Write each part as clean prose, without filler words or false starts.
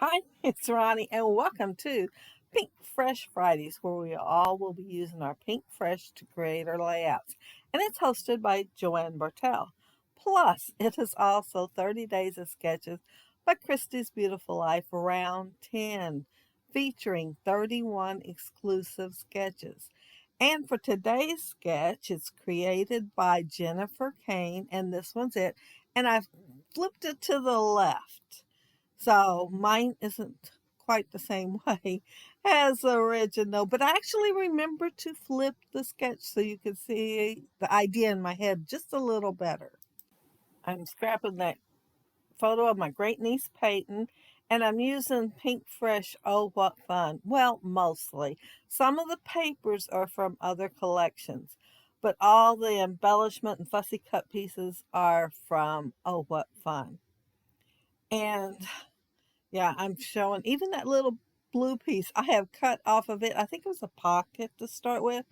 Hi, it's Ronnie, and welcome to Pink Fresh Fridays, where we all will be using our Pink Fresh to create our layouts. And it's hosted by Joanne Bartel. Plus, it is also 30 Days of Sketches by Christie's Beautiful Life Round 10, featuring 31 exclusive sketches. And for today's sketch, it's created by Jennifer Kane, and this one's it. And I've flipped it to the left. So mine isn't quite the same way as the original, but I actually remember to flip the sketch so you could see the idea in my head just a little better. I'm scrapping that photo of my great niece Peyton, and I'm using Pink Fresh Oh What Fun. Well, mostly. Some of the papers are from other collections, but all the embellishment and fussy cut pieces are from Oh What Fun. And yeah, I'm showing even that little blue piece I have cut off of it. I think it was a pocket to start with,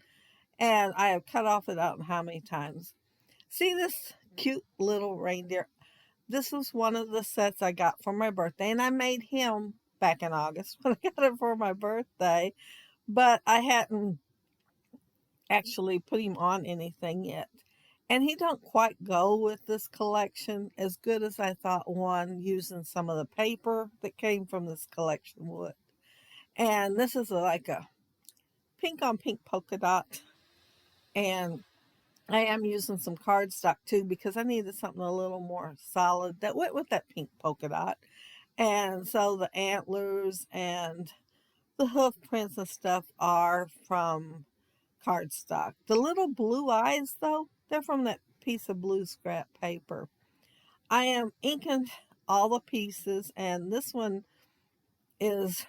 and I have cut off it out how many times. See this cute little reindeer? This was one of the sets I got for my birthday, and I made him back in August when I got it for my birthday, but I hadn't actually put him on anything yet. And he don't quite go with this collection as good as I thought one using some of the paper that came from this collection would. And this is like a pink on pink polka dot. And I am using some cardstock too because I needed something a little more solid that went with that pink polka dot. And so the antlers and the hoof prints and stuff are from cardstock. The little blue eyes, though, they're from that piece of blue scrap paper. I am inking all the pieces, and this one is,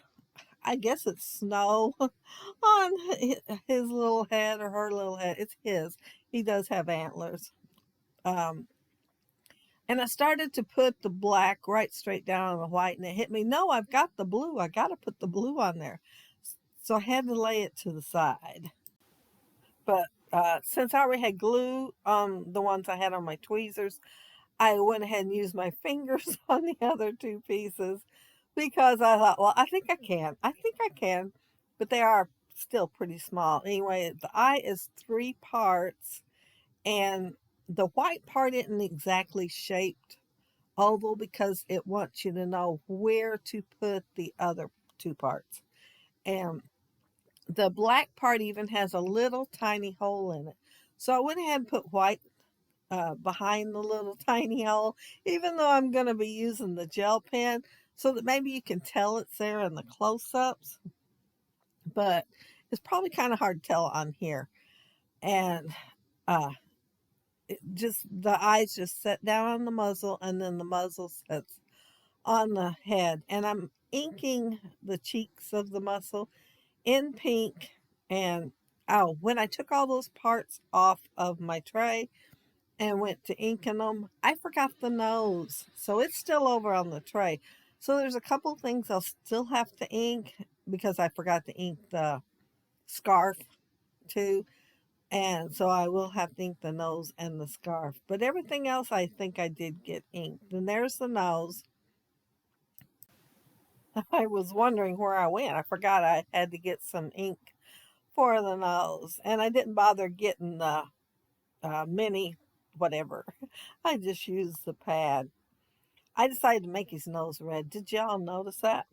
I guess it's snow on his little head or her little head. It's his. He does have antlers. Um, and I started to put the black right straight down on the white, and it hit me. No, I've got the blue. I got to put the blue on there. So I had to lay it to the side. But since I already had glue on the ones I had on my tweezers, I went ahead and used my fingers on the other two pieces because I thought, well, I think I can. I think I can. But they are still pretty small. Anyway, the eye is three parts, and the white part isn't exactly shaped oval because it wants you to know where to put the other two parts. And the black part even has a little tiny hole in it. So I went ahead and put white behind the little tiny hole, even though I'm going to be using the gel pen so that maybe you can tell it's there in the close ups. But it's probably kind of hard to tell on here. And uh, just the eyes just set down on the muzzle, and then the muzzle sets on the head. And I'm inking the cheeks of the muzzle in pink. And oh, when I took all those parts off of my tray and went to inking them, I forgot the nose. So it's still over on the tray. So there's a couple things I'll still have to ink because I forgot to ink the scarf too. And so I will have to ink the nose and the scarf. But everything else I think I did get inked. And there's the nose. I was wondering where I went. I forgot I had to get some ink for the nose. And I didn't bother getting the mini whatever. I just used the pad. I decided to make his nose red. Did y'all notice that?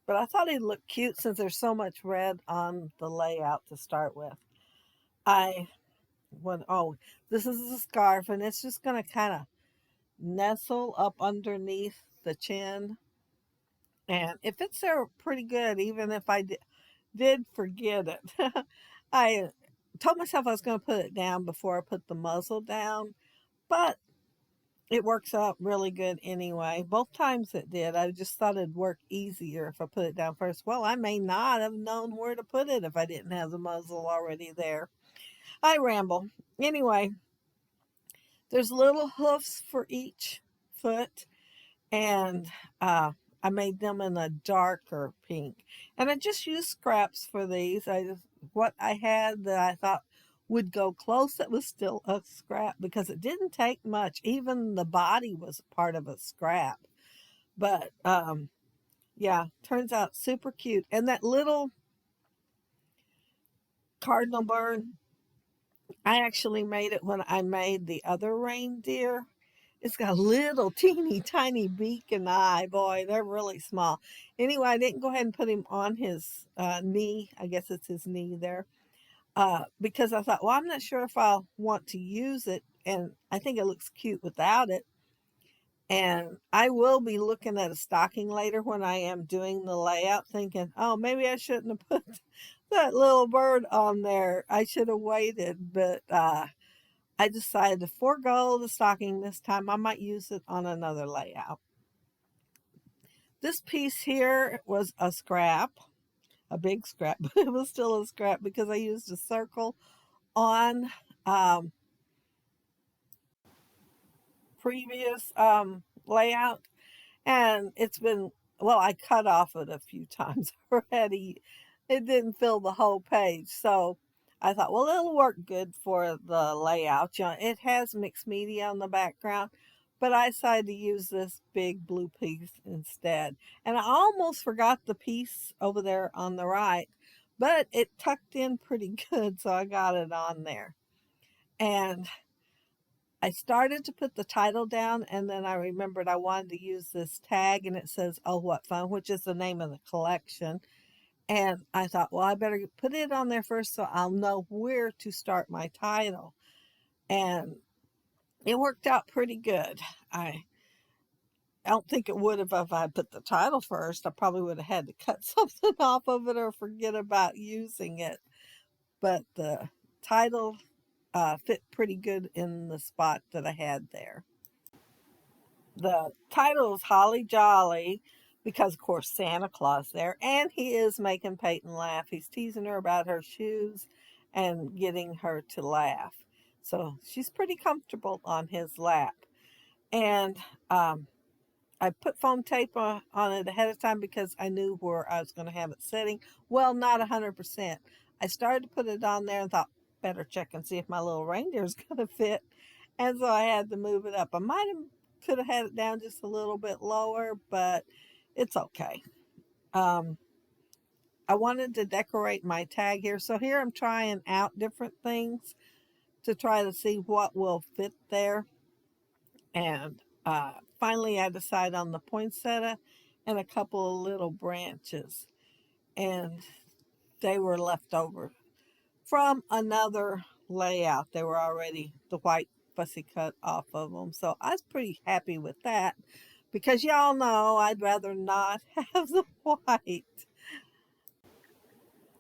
But I thought he'd look cute since there's so much red on the layout to start with. I went, oh, this is a scarf, and it's just going to kind of nestle up underneath the chin. And it fits there pretty good, even if I did forget it. I told myself I was going to put it down before I put the muzzle down, but it works out really good anyway. Both times it did. I just thought it'd work easier if I put it down first. Well, I may not have known where to put it if I didn't have the muzzle already there. I ramble. Anyway, there's little hoofs for each foot, and I made them in a darker pink. And I just used scraps for these. What I had that I thought would go close, it was still a scrap because it didn't take much. Even the body was part of a scrap. But Yeah, turns out super cute. And that little cardinal bird, I actually made it when I made the other reindeer. It's got a little teeny tiny beak and eye. Boy, they're really small. Anyway, I didn't go ahead and put him on his knee. I guess it's his knee there. Because I thought, well, I'm not sure if I'll want to use it. And I think it looks cute without it. And I will be looking at a stocking later when I am doing the layout, thinking, oh, maybe I shouldn't have put that little bird on there. I should have waited. But I decided to forego the stocking this time. I might use it on another layout. This piece here was a scrap, a big scrap, but it was still a scrap because I used a circle on um, previous layout. And it's been, well, I cut off it a few times already. It didn't fill the whole page. So I thought, well, it'll work good for the layout. You know, it has mixed media on the background, but I decided to use this big blue piece instead. And I almost forgot the piece over there on the right, but it tucked in pretty good, so I got it on there. And I started to put the title down, and then I remembered I wanted to use this tag, and it says, Oh, What Fun, which is the name of the collection. And I thought, well, I better put it on there first so I'll know where to start my title. And it worked out pretty good. I don't think it would have if I put the title first. I probably would have had to cut something off of it or forget about using it. But the title fit pretty good in the spot that I had there. The title is Holly Jolly because, of course, Santa Claus there, and he is making Peyton laugh. He's teasing her about her shoes and getting her to laugh. So she's pretty comfortable on his lap. And I put foam tape on it ahead of time because I knew where I was going to have it sitting. Well, not 100%. I started to put it on there and thought, better check and see if my little reindeer is going to fit. And so I had to move it up. I might have could have had it down just a little bit lower, but it's okay. Um, I wanted to decorate my tag here. So here I'm trying out different things to try to see what will fit there. And finally, I decided on the poinsettia and a couple of little branches. And they were left over from another layout. They were already the white fussy cut off of them. So I was pretty happy with that because y'all know I'd rather not have the white.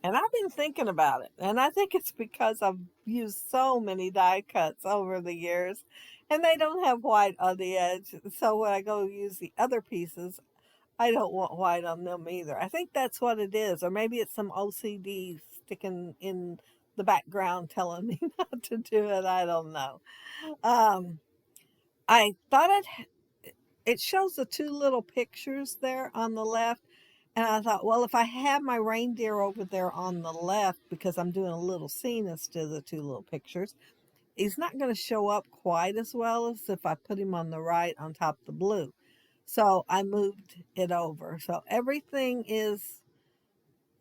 And I've been thinking about it. And I think it's because I've used so many die cuts over the years and they don't have white on the edge. So when I go use the other pieces, I don't want white on them either. I think that's what it is. Or maybe it's some OCD sticking in the background telling me not to do it. I don't know. Um, I thought it shows the two little pictures there on the left. And I thought, well, if I have my reindeer over there on the left, because I'm doing a little scene instead of the two little pictures, he's not going to show up quite as well as if I put him on the right on top of the blue. So I moved it over. So everything is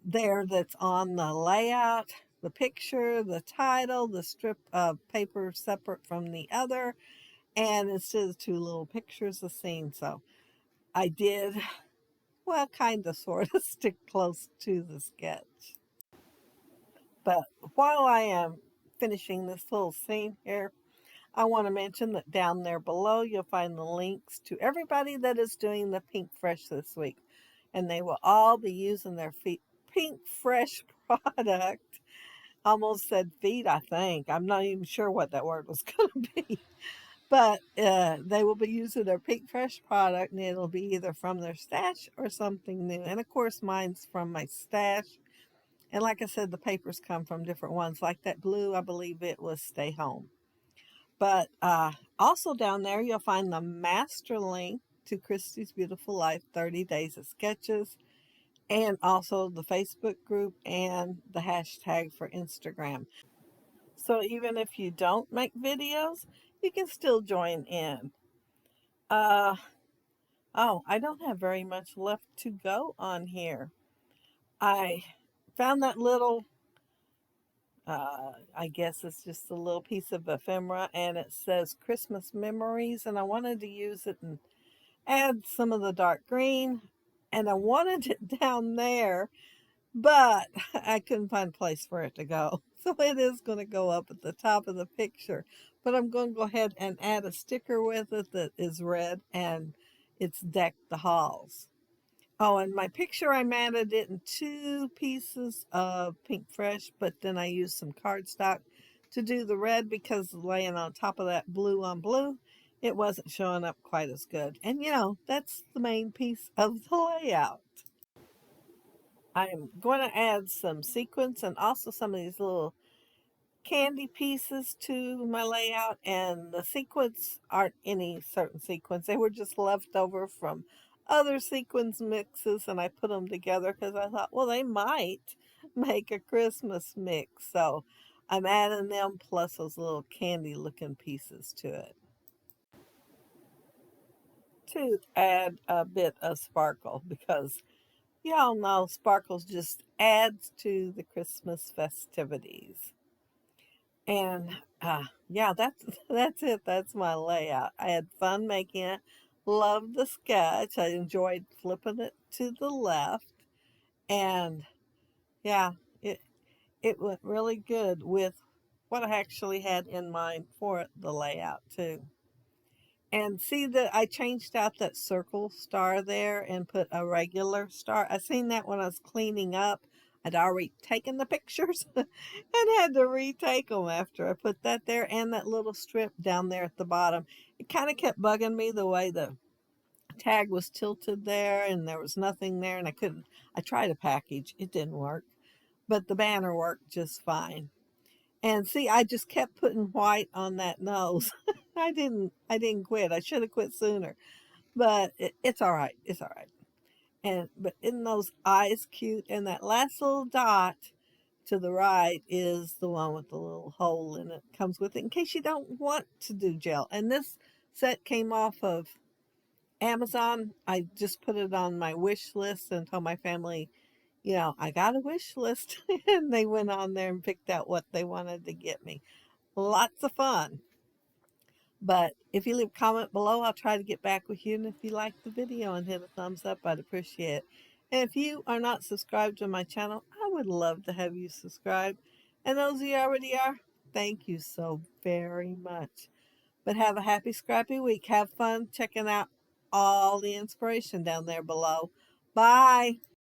there that's on the layout, the picture, the title, the strip of paper separate from the other, and instead of two little pictures, the scene. So I did, well, kind of sort of stick close to the sketch. But while I am finishing this little scene here, I want to mention that down there below you'll find the links to everybody that is doing the Pink Fresh this week. And they will all be using their Pink Fresh product. Almost said feet, I think. I'm not even sure what that word was going to be. But they will be using their Pink Fresh product, and it'll be either from their stash or something new. And of course, mine's from my stash. And like I said, the papers come from different ones. Like that blue, I believe it was Stay Home. But also down there, you'll find the master link to Christy's Beautiful Life 30 Days of Sketches, and also the Facebook group and the hashtag for Instagram. So even if you don't make videos, you can still join in. Uh, Oh, I don't have very much left to go on here. I found that little, I guess it's just a little piece of ephemera, and it says Christmas memories, and I wanted to use it and add some of the dark green, and I wanted it down there, but I couldn't find a place for it to go. So it is going to go up at the top of the picture, but I'm going to go ahead and add a sticker with it that is red, and it's Deck the Halls. Oh, and my picture, I matted it in two pieces of Pink Fresh, but then I used some cardstock to do the red because laying on top of that blue on blue, it wasn't showing up quite as good. And that's the main piece of the layout. I'm going to add some sequins and also some of these little candy pieces to my layout, and the sequins aren't any certain sequins. They were just left over from other sequins mixes, and I put them together because I thought, well, they might make a Christmas mix. So I'm adding them plus those little candy looking pieces to it to add a bit of sparkle because y'all know sparkles just adds to the Christmas festivities. And yeah, that's that's it. That's my layout. I had fun making it. Loved the sketch. I enjoyed flipping it to the left. And yeah, it it went really good with what I actually had in mind for the layout too. And see that I changed out that circle star there and put a regular star. I seen that when I was cleaning up. I'd already taken the pictures and had to retake them after I put that there and that little strip down there at the bottom. It kind of kept bugging me the way the tag was tilted there and there was nothing there and I couldn't. I tried a package, it didn't work, but the banner worked just fine. And see, I just kept putting white on that nose. I didn't quit. I should have quit sooner. But it's all right. It's all right. And but in those eyes cute and that last little dot to the right is the one with the little hole in it. Comes with it in case you don't want to do gel. And this set came off of Amazon. I just put it on my wish list and told my family, I got a wish list. And they went on there and picked out what they wanted to get me. Lots of fun. But if you leave a comment below, I'll try to get back with you. And if you like the video and hit a thumbs up, I'd appreciate it. And if you are not subscribed to my channel, I would love to have you subscribe. And those of you already are, thank you so very much. But have a happy, scrappy week. Have fun checking out all the inspiration down there below. Bye.